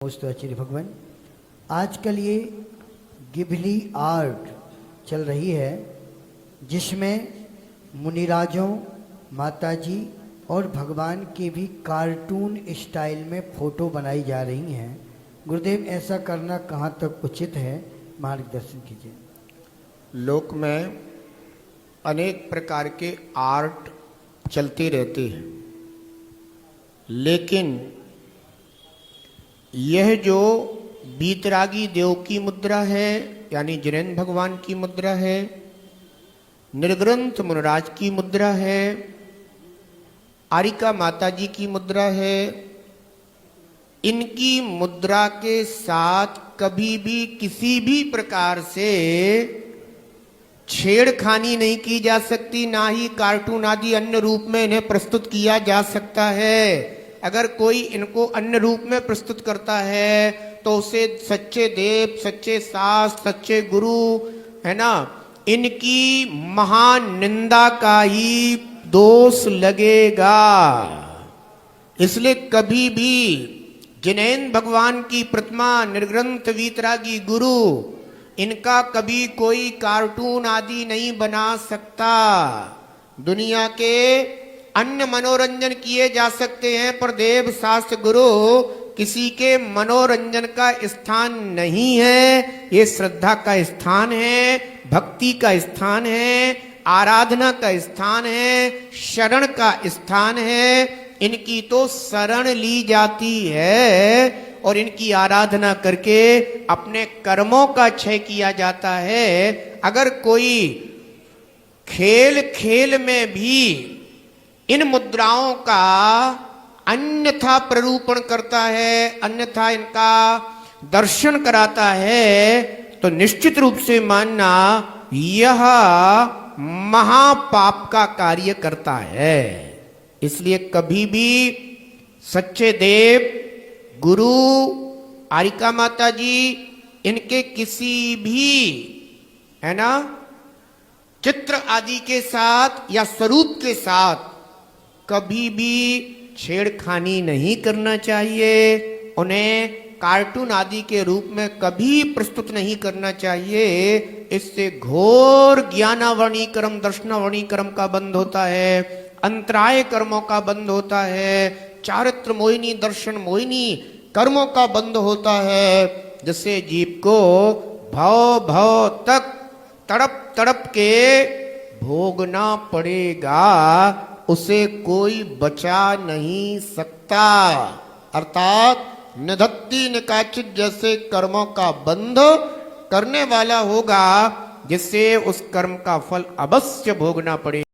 नमस्ते आचार्य भगवान। आजकल ये गिबली आर्ट चल रही है जिसमें मुनिराजों, माताजी और भगवान के भी कार्टून स्टाइल में फोटो बनाई जा रही हैं। गुरुदेव, ऐसा करना कहाँ तक उचित है, मार्गदर्शन कीजिए। लोक में अनेक प्रकार के आर्ट चलते रहते हैं, लेकिन यह जो बीतरागी देव की मुद्रा है यानी जिनेन्द्र भगवान की मुद्रा है, निर्ग्रंथ मुनराज की मुद्रा है, आरिका माताजी की मुद्रा है, इनकी मुद्रा के साथ कभी भी किसी भी प्रकार से छेड़खानी नहीं की जा सकती, ना ही कार्टून आदि अन्य रूप में इन्हें प्रस्तुत किया जा सकता है। अगर कोई इनको अन्य रूप में प्रस्तुत करता है तो उसे सच्चे देव, सच्चे शास्त्र, सच्चे गुरु है ना, इनकी महान निंदा का ही दोष लगेगा। इसलिए कभी भी जिनेन्द्र भगवान की प्रतिमा, निर्ग्रंथ वीतरागी गुरु, इनका कभी कोई कार्टून आदि नहीं बना सकता। दुनिया के अन्य मनोरंजन किए जा सकते हैं, पर देव शास्त्र गुरु किसी के मनोरंजन का स्थान नहीं है। ये श्रद्धा का स्थान है, भक्ति का स्थान है, आराधना का स्थान है, शरण का स्थान है। इनकी तो शरण ली जाती है और इनकी आराधना करके अपने कर्मों का क्षय किया जाता है। अगर कोई खेल खेल में भी इन मुद्राओं का अन्यथा प्ररूपण करता है, अन्यथा इनका दर्शन कराता है, तो निश्चित रूप से मानना यह महापाप का कार्य करता है। इसलिए कभी भी सच्चे देव, गुरु, आरिका माता जी, इनके किसी भी है ना चित्र आदि के साथ या स्वरूप के साथ कभी भी छेड़खानी नहीं करना चाहिए। उन्हें कार्टून आदि के रूप में कभी प्रस्तुत नहीं करना चाहिए। इससे घोर ज्ञानावरणी कर्म, दर्शनावरणी कर्म का बंध होता है, अंतराय कर्मों का बंध होता है, चारित्र मोहिनी, दर्शन मोहिनी कर्मों का बंध होता है, जिससे जीव को भव भव तक तड़प तड़प के भोगना पड़ेगा, उसे कोई बचा नहीं सकता। अर्थात निधत्ति निकाचित जैसे कर्मों का बंध करने वाला होगा, जिससे उस कर्म का फल अवश्य भोगना पड़ेगा।